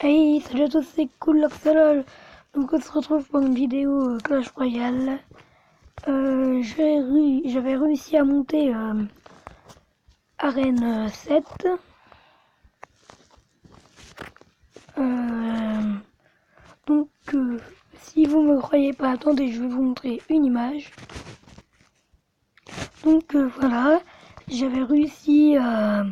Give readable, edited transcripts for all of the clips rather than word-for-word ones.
Hey, salut à tous, c'est Cool Loxolol. Donc on se retrouve pour une vidéo Clash Royale. J'avais réussi à monter Arène 7. Euh, donc si vous me croyez pas, attendez, je vais vous montrer une image. Donc voilà, j'avais réussi à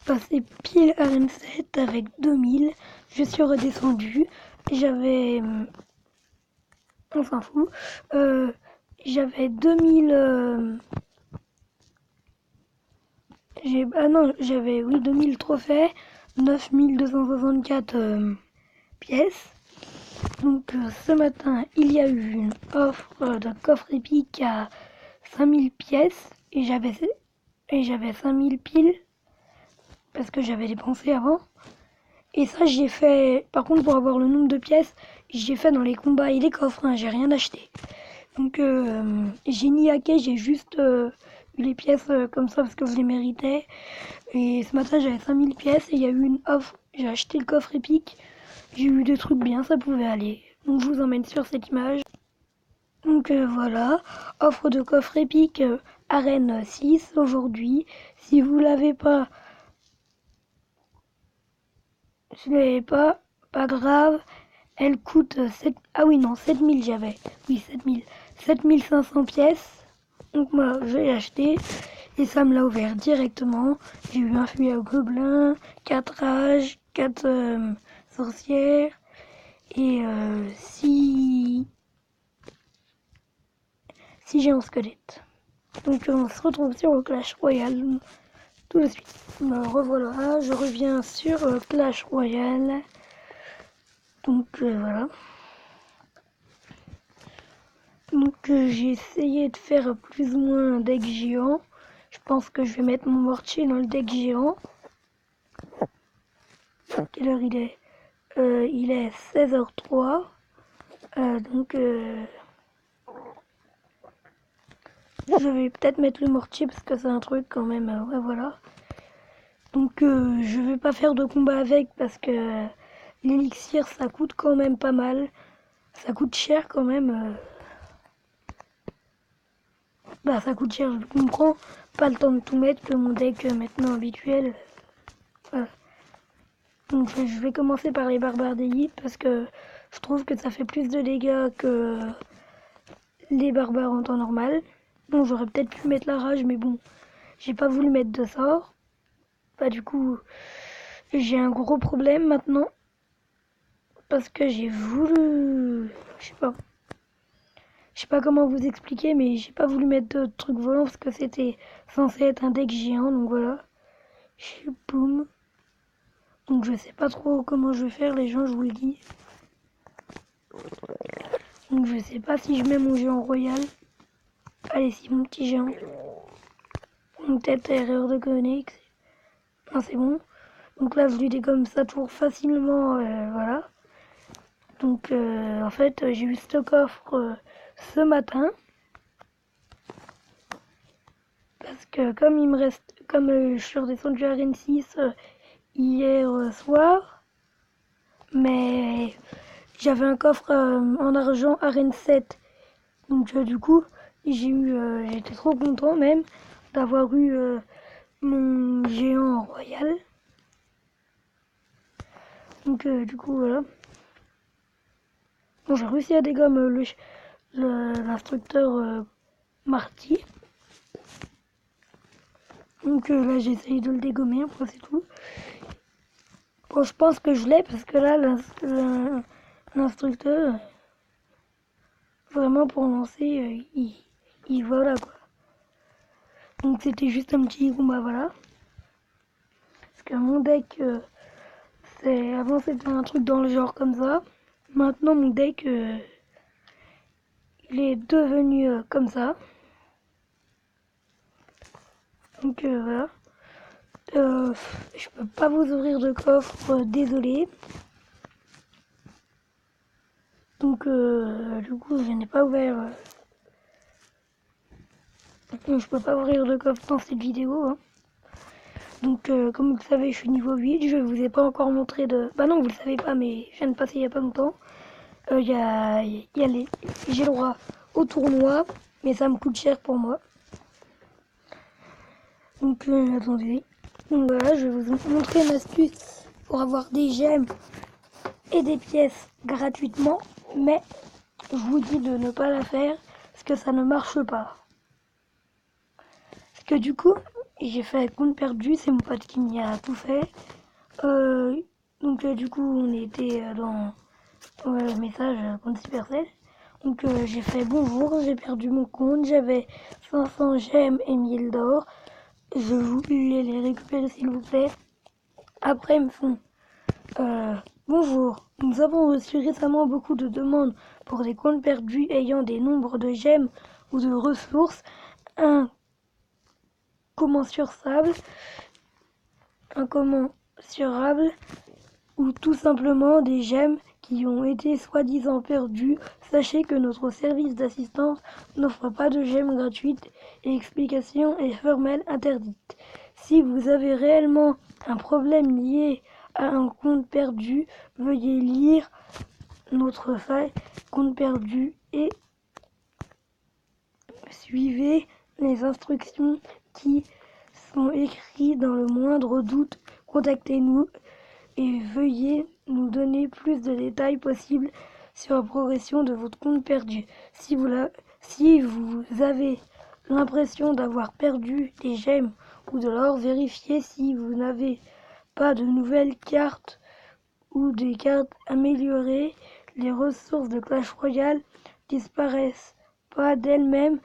passer pile Arène 7 avec 2000. Je suis redescendu. J'avais... on s'en fout. J'avais 2000... j'avais 2000 trophées, 9264 pièces. Donc ce matin, il y a eu une offre de coffre épique à 5000 pièces et j'avais 5000 piles parce que j'avais dépensé avant. Et ça, j'ai fait, par contre, pour avoir le nombre de pièces, j'ai fait dans les combats et les coffres, hein, j'ai rien acheté. Donc j'ai ni hacké, j'ai juste eu les pièces comme ça parce que je les méritais. Et ce matin, j'avais 5000 pièces et il y a eu une offre. J'ai acheté le coffre épique. J'ai eu des trucs bien, ça pouvait aller. Donc je vous emmène sur cette image. Donc voilà, offre de coffre épique Arène 6 aujourd'hui. Si vous l'avez pas, pas grave. Elle coûte 7... Ah oui, non, 7000 j'avais. Oui, 7000. 7500 pièces. Donc moi, je l'ai acheté. Et ça me l'a ouvert directement. J'ai eu un fusil à gobelin, 4 rages, 4 sorcières. Et 6 géants squelettes. Donc on se retrouve sur le Clash Royale tout de suite. Me revoilà, je reviens sur Clash Royale. Donc voilà. Donc j'ai essayé de faire plus ou moins un deck géant. Je pense que je vais mettre mon mortier dans le deck géant. Quelle heure il est Il est 16h03. Donc je vais peut-être mettre le mortier parce que c'est un truc quand même. Ouais, voilà. Donc je vais pas faire de combat avec parce que l'élixir ça coûte quand même pas mal. Ça coûte cher quand même. Bah ça coûte cher, je comprends. Pas le temps de tout mettre que mon deck maintenant habituel. Voilà. Donc je vais commencer par les barbares d'élite parce que je trouve que ça fait plus de dégâts que les barbares en temps normal. Bon, j'aurais peut-être pu mettre la rage, mais bon, j'ai pas voulu mettre de sort. Bah du coup, j'ai un gros problème maintenant parce que j'ai voulu... Je sais pas comment vous expliquer, mais j'ai pas voulu mettre de trucs volants parce que c'était censé être un deck géant, donc voilà. Boum. Donc je sais pas trop comment je vais faire, les gens, je vous le dis. Donc je sais pas si je mets mon géant royal. Allez, si mon petit géant. Peut-être erreur de connexion. Non, c'est bon. Donc là, je lui dégomme ça toujours facilement, voilà. Donc en fait, j'ai eu ce coffre ce matin. Parce que comme il me reste, comme je suis redescendu à Arène 6 hier soir, mais j'avais un coffre en argent Arène 7. Donc du coup, j'étais trop content même d'avoir eu mon géant royal. Donc du coup voilà. Bon, j'ai réussi à dégommer l'instructeur Marty. Donc là j'essaye de le dégommer, après c'est tout. Bon, je pense que je l'ai parce que là l'instructeur, vraiment pour lancer, il voilà quoi. Donc c'était juste un petit combat, voilà. Parce que mon deck, avant c'était un truc dans le genre comme ça. Maintenant mon deck, il est devenu comme ça. Donc voilà. Je peux pas vous ouvrir de coffre, désolé. Donc du coup je n'ai pas ouvert. Je peux pas ouvrir de coffre dans cette vidéo. Hein. Donc comme vous le savez, je suis niveau 8, je vous ai pas encore montré de... Bah non, vous le savez pas, mais je viens de passer il y a pas longtemps. Y a j'ai le droit au tournoi, mais ça me coûte cher pour moi. Donc attendez. Donc voilà, je vais vous montrer une astuce pour avoir des gemmes et des pièces gratuitement, mais je vous dis de ne pas la faire parce que ça ne marche pas. Parce que du coup, j'ai fait un compte perdu, c'est mon pote qui m'y a tout fait. Donc du coup, on était dans le message compte Supercell. Donc j'ai fait bonjour, j'ai perdu mon compte, j'avais 500 gemmes et 1000 d'or. Je voulais les récupérer s'il vous plaît. Après ils me font bonjour, nous avons reçu récemment beaucoup de demandes pour des comptes perdus ayant des nombres de gemmes ou de ressources incommensurables ou tout simplement des gemmes qui ont été soi-disant perdues. Sachez que notre service d'assistance n'offre pas de gemmes gratuites et explication est formelle interdite. Si vous avez réellement un problème lié à un compte perdu, veuillez lire notre faille compte perdu et suivez les instructions qui sont écrites. Dans le moindre doute, contactez-nous et veuillez nous donner plus de détails possibles sur la progression de votre compte perdu. Si vous avez l'impression d'avoir perdu des gemmes ou de l'or, vérifiez si vous n'avez pas de nouvelles cartes ou des cartes améliorées. Les ressources de Clash Royale disparaissent pas d'elles-mêmes.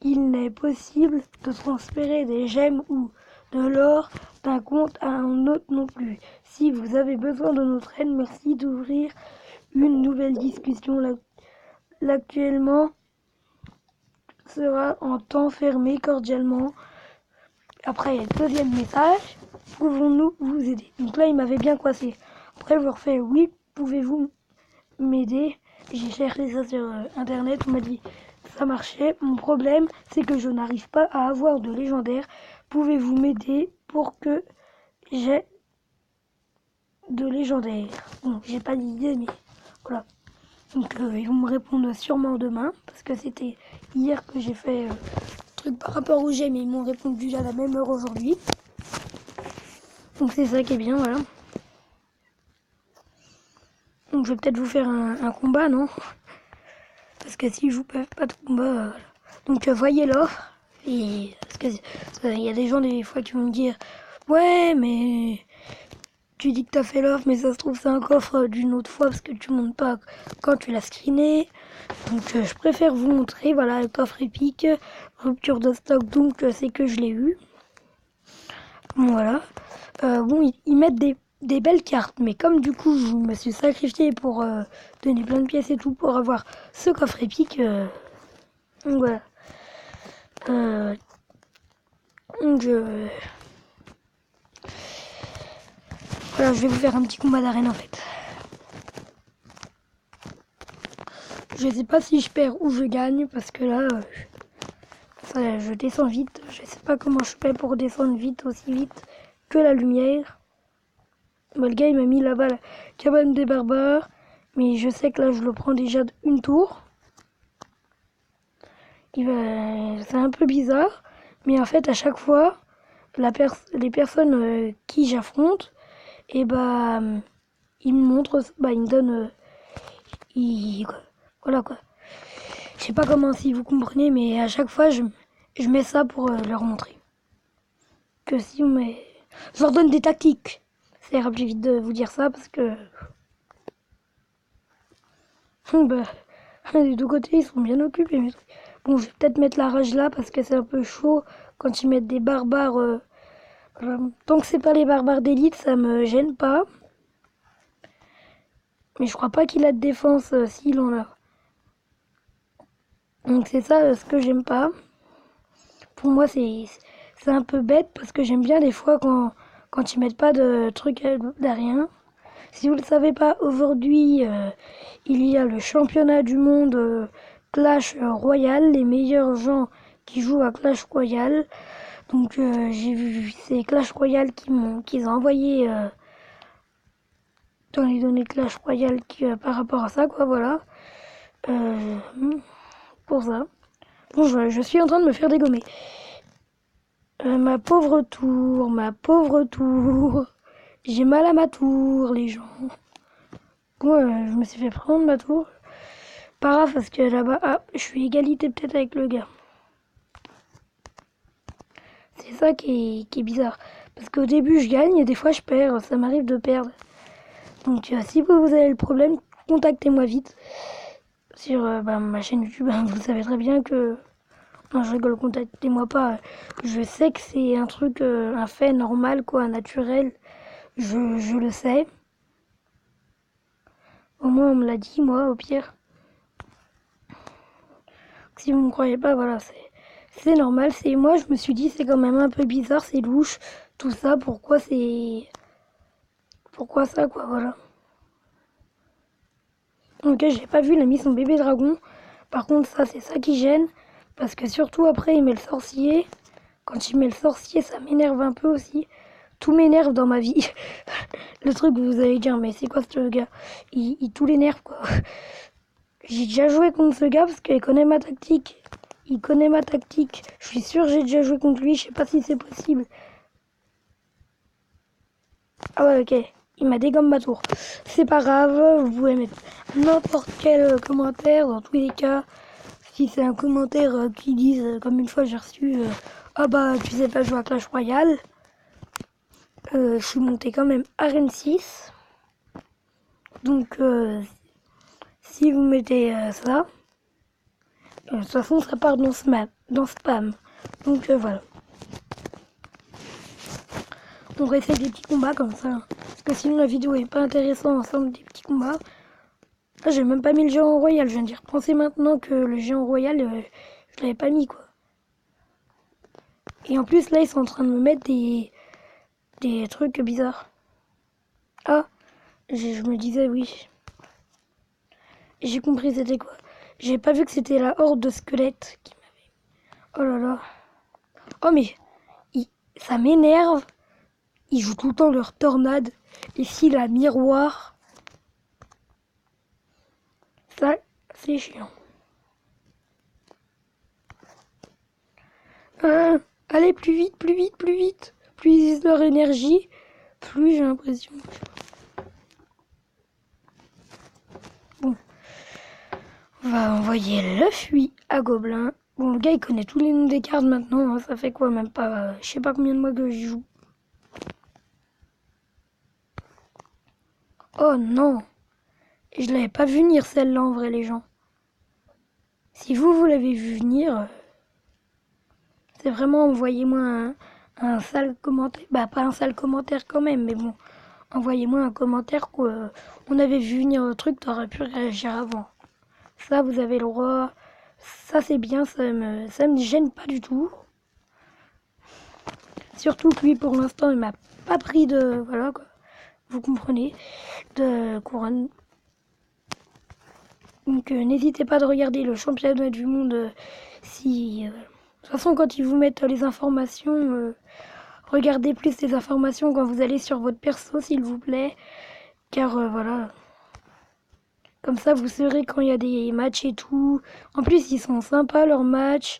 Il n'est possible de transférer des gemmes ou de l'or d'un compte à un autre non plus. Si vous avez besoin de notre aide, merci d'ouvrir une nouvelle discussion. L'actuellement sera en temps fermé cordialement. Après, il y a le deuxième message. Pouvons-nous vous aider? Donc là, il m'avait bien coincé. Après, je leur fais oui, pouvez-vous m'aider? J'ai cherché ça sur internet, on m'a dit ça marchait. Mon problème, c'est que je n'arrive pas à avoir de légendaire. Pouvez-vous m'aider pour que j'ai de légendaire? Bon, j'ai pas d'idée, mais voilà. Donc ils vont me répondre sûrement demain, parce que c'était hier que j'ai fait truc par rapport au jet, mais ils m'ont répondu à la même heure aujourd'hui. Donc c'est ça qui est bien, voilà. Donc je vais peut-être vous faire un combat, non? Parce que si je vous fais pas de combat, voilà. Donc voyez l'offre. Et parce que il y a des gens des fois qui vont me dire ouais mais tu dis que t'as fait l'offre mais ça se trouve c'est un coffre d'une autre fois parce que tu montes pas quand tu l'as screené. Donc je préfère vous montrer, voilà le coffre épique, rupture de stock, donc c'est que je l'ai eu. Bon voilà. Bon ils mettent des belles cartes, mais comme du coup je me suis sacrifié pour donner plein de pièces et tout pour avoir ce coffre épique, donc voilà. Donc voilà, je vais vous faire un petit combat d'arène en fait. Je sais pas si je perds ou je gagne parce que là, je descends vite. Je sais pas comment je fais pour descendre vite, aussi vite que la lumière. Bah, le gars il m'a mis là-bas la cabane des barbares, mais je sais que là je le prends déjà d'une tour. C'est un peu bizarre, mais en fait à chaque fois, les personnes qui j'affronte, et bah ils me montrent, bah ils me donnent, voilà quoi. Je sais pas comment si vous comprenez, mais à chaque fois je mets ça pour leur montrer. Que si on met... Je leur donne des tactiques. Ça ira plus vite de vous dire ça parce que... bah, des deux côtés ils sont bien occupés. Mais... Bon, je vais peut-être mettre la rage là parce que c'est un peu chaud quand ils mettent des barbares. Tant que c'est pas les barbares d'élite, ça me gêne pas. Mais je crois pas qu'il a de défense s'il en a. Donc c'est ça ce que j'aime pas. Pour moi c'est un peu bête parce que j'aime bien des fois quand ils mettent pas de trucs d'arien. Si vous ne le savez pas, aujourd'hui il y a le championnat du monde Clash Royale, les meilleurs gens qui jouent à Clash Royale. Donc j'ai vu c'est Clash Royale qu'ils ont envoyé dans les données Clash Royale par rapport à ça, quoi, voilà. Euh, pour ça. Bon, je suis en train de me faire dégommer. Ma pauvre tour, ma pauvre tour. J'ai mal à ma tour, les gens. Moi, je me suis fait prendre ma tour. Pas grave, parce que là-bas, ah, je suis égalité peut-être avec le gars. C'est ça qui est bizarre. Parce qu'au début, je gagne et des fois, je perds. Ça m'arrive de perdre. Donc, si vous avez le problème, contactez-moi vite. Sur ma chaîne YouTube, vous savez très bien que... Non, je rigole, contactez-moi pas. Je sais que c'est un truc, un fait normal, quoi, naturel. Je le sais. Au moins, on me l'a dit, moi, au pire. Si vous me croyez pas, voilà, c'est normal. C'est moi, je me suis dit, c'est quand même un peu bizarre, c'est louche, tout ça. Pourquoi ça, quoi, voilà. Ok, j'ai pas vu, il a mis son bébé dragon. Par contre, ça, c'est ça qui gêne. Parce que surtout, après, il met le sorcier. Quand il met le sorcier, ça m'énerve un peu aussi. Tout m'énerve dans ma vie. Le truc, vous allez dire, mais c'est quoi ce gars? Il tout l'énerve, quoi. J'ai déjà joué contre ce gars parce qu'il connaît ma tactique. Il connaît ma tactique. Je suis sûr que j'ai déjà joué contre lui. Je sais pas si c'est possible. Ah ouais, ok. Il m'a dégommé ma tour. C'est pas grave. Vous pouvez mettre n'importe quel commentaire. Dans tous les cas, si c'est un commentaire qui dise, comme une fois j'ai reçu, ah bah tu sais pas jouer à Clash Royale. Je suis monté quand même à Rennes 6. Donc si vous mettez ça, de toute façon ça part dans spam. Donc voilà. On réessaye des petits combats comme ça. Parce que sinon la vidéo est pas intéressante ensemble des petits combats. Ah, j'ai même pas mis le géant royal. Je viens d'y repenser maintenant que le géant royal, je l'avais pas mis, quoi. Et en plus là ils sont en train de me mettre des trucs bizarres. Ah, je me disais oui. J'ai compris c'était quoi. J'ai pas vu que c'était la horde de squelettes qui m'avait... Oh là là. Oh mais, ça m'énerve. Ils jouent tout le temps leur tornade. Ici la miroir. Ça, c'est chiant. Allez, plus vite, plus vite, plus vite. Plus ils usent leur énergie, plus j'ai l'impression. Bon. On va envoyer le fuit à Gobelin. Bon, le gars, il connaît tous les noms des cartes maintenant. Hein. Ça fait quoi, même pas... je sais pas combien de mois que j'y joue. Oh non. Et je l'avais pas vu venir celle-là, en vrai, les gens. Si vous l'avez vu venir... c'est vraiment, envoyez-moi un sale commentaire. Bah, pas un sale commentaire quand même, mais bon. Envoyez-moi un commentaire qu'on avait vu venir le truc, t'aurais pu réagir avant. Ça, vous avez le droit. Ça, c'est bien, ça me gêne pas du tout. Surtout que lui, pour l'instant, il m'a pas pris de... Voilà, quoi. Vous comprenez. De couronne. Donc, n'hésitez pas de regarder le championnat du monde si... de toute façon, quand ils vous mettent les informations, regardez plus les informations quand vous allez sur votre perso, s'il vous plaît. Car, voilà... Comme ça, vous saurez quand il y a des matchs et tout. En plus, ils sont sympas, leurs matchs.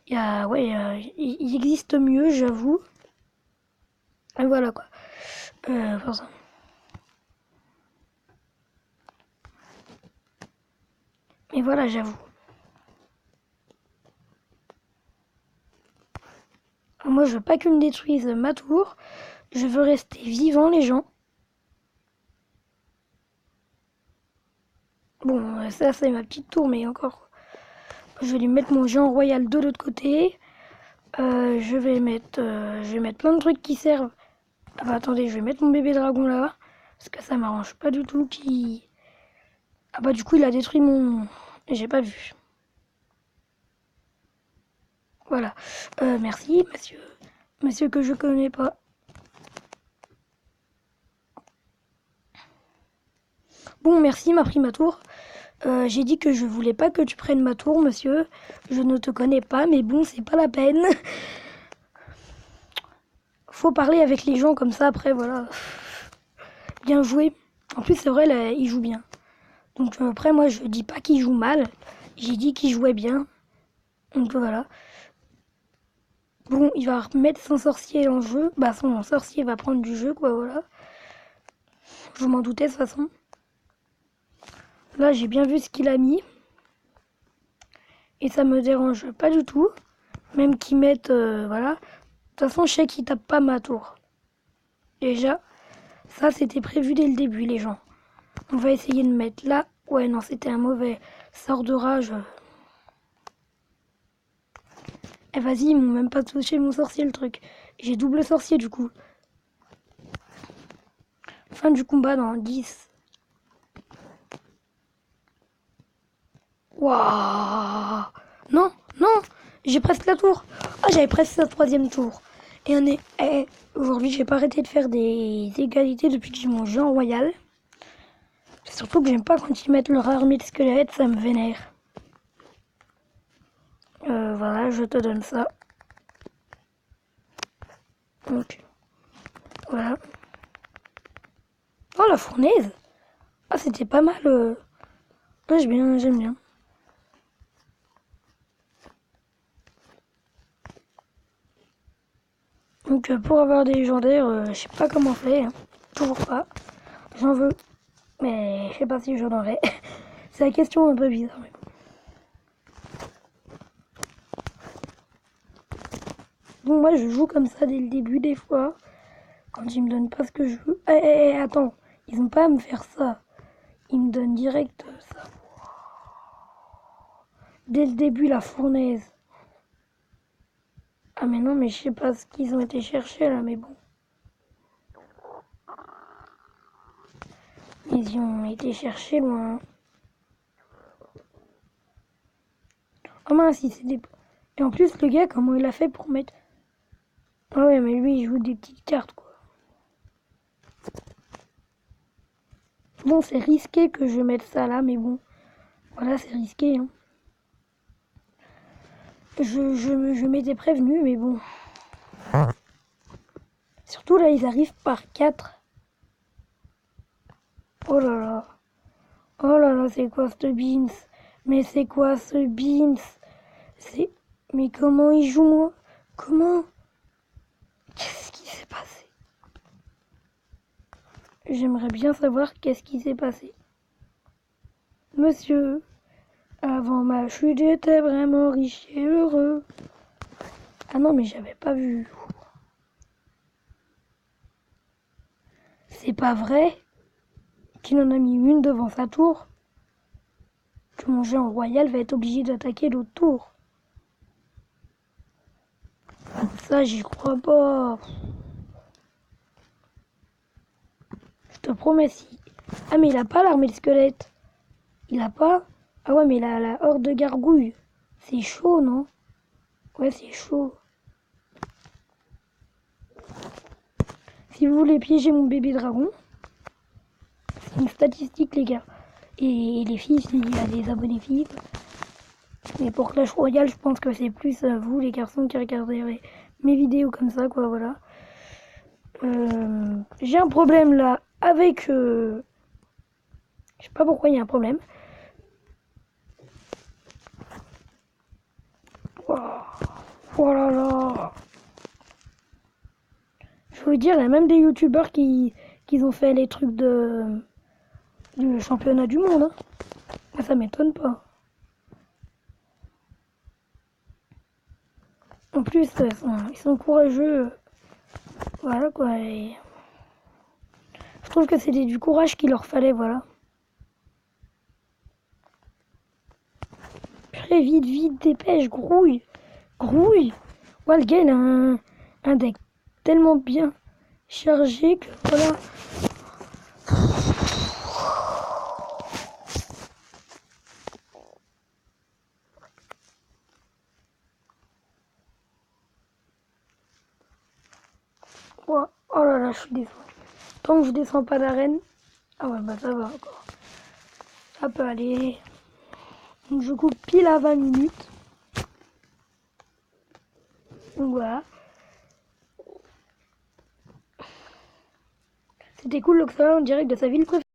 Il y a, ouais, il existe mieux, j'avoue. Et voilà, quoi. Pour ça. Mais voilà, j'avoue. Moi, je veux pas qu'ils me détruisent ma tour. Je veux rester vivant, les gens. Bon, ça, c'est ma petite tour, mais encore... Je vais lui mettre mon géant royal de l'autre côté. Je vais mettre plein de trucs qui servent. Ah bah attendez, je vais mettre mon bébé dragon là. Parce que ça m'arrange pas du tout qui... Ah bah du coup, il a détruit mon... J'ai pas vu. Voilà. Merci, monsieur. Monsieur que je connais pas. Bon, merci, m'a pris ma tour. J'ai dit que je voulais pas que tu prennes ma tour, monsieur. Je ne te connais pas, mais bon, c'est pas la peine. faut parler avec les gens comme ça après, voilà. Bien joué. En plus, c'est vrai, là, il joue bien. Donc après, moi, je dis pas qu'il joue mal. J'ai dit qu'il jouait bien. Donc voilà. Bon, il va remettre son sorcier en jeu. Bah, son sorcier va prendre du jeu, quoi, voilà. Je m'en doutais, de toute façon. Là, j'ai bien vu ce qu'il a mis. Et ça me dérange pas du tout. Même qu'ils mettent, voilà. De toute façon, je sais qu'ils tapent pas ma tour. Déjà, ça, c'était prévu dès le début, les gens. On va essayer de mettre là. Ouais, non, c'était un mauvais sort de rage. Eh, vas-y, ils m'ont même pas touché mon sorcier, le truc. J'ai double sorcier, du coup. Fin du combat dans 10. Waouh! Non, non! J'ai presque la tour. Ah, j'avais presque la troisième tour. Et on est... aujourd'hui, j'ai pas arrêté de faire des égalités depuis que j'ai mon jeu en royal. Surtout que j'aime pas quand ils mettent leur armée de squelettes, ça me vénère. Voilà, je te donne ça. Donc, voilà. Oh, la fournaise! Ah, c'était pas mal. Ouais, j'aime bien. Donc, pour avoir des légendaires, je sais pas comment faire. Hein. Toujours pas. J'en veux. Mais je sais pas si j'en aurai. C'est la question un peu bizarre. Mais bon, moi, je joue comme ça dès le début, des fois. Quand ils me donnent pas ce que je veux. Attends. Ils ont pas à me faire ça. Ils me donnent direct ça. Dès le début, la fournaise. Ah, mais non, mais je sais pas ce qu'ils ont été chercher là, mais bon. Ils y ont été chercher loin. Oh mince, c'est des... Et en plus, le gars, comment il a fait pour mettre... Ah ouais, mais lui, il joue des petites cartes, quoi. Bon, c'est risqué que je mette ça là, mais bon. Voilà, c'est risqué, hein. Je m'étais prévenu, mais bon. Surtout là, ils arrivent par 4. Oh là là. Oh là là, c'est quoi ce Beans? Mais c'est quoi ce Beans? C'est... Mais comment il joue, moi? Comment? Qu'est-ce qui s'est passé? J'aimerais bien savoir qu'est-ce qui s'est passé. Monsieur, avant ma chute, j'étais vraiment riche et heureux. Ah non, mais j'avais pas vu. C'est pas vrai qu'il en a mis une devant sa tour? Que mon géant royal va être obligé d'attaquer l'autre tour? Ça, j'y crois pas. Je te promets, si. Ah, mais il a pas l'armée de squelettes. Il a pas. Ah ouais, mais il a la horde de gargouilles. C'est chaud, non? Ouais, c'est chaud. Si vous voulez piéger mon bébé dragon, c'est une statistique, les gars. Et les filles, s'il y a des abonnés filles. Mais pour Clash Royale, je pense que c'est plus vous, les garçons, qui regarderez mes vidéos comme ça, quoi, voilà. J'ai un problème là avec... Je sais pas pourquoi il y a un problème. Oh là là. Je veux dire, il y a même des youtubeurs qui ont fait les trucs du championnat du monde. Hein. Ça m'étonne pas. En plus, ils sont courageux. Voilà quoi. Et je trouve que c'était du courage qu'il leur fallait, voilà. Très vite, vite, dépêche, grouille. Grouille. Ouais, le gars, il a un deck tellement bien chargé que voilà. Ouais. Oh là là, je suis descendu. Tant que je descends pas d'arène. Ah ouais, bah ça va encore. Ça peut aller. Donc je coupe pile à 20 minutes. Donc voilà. C'était cool, l'Oxala en direct de sa ville préférée.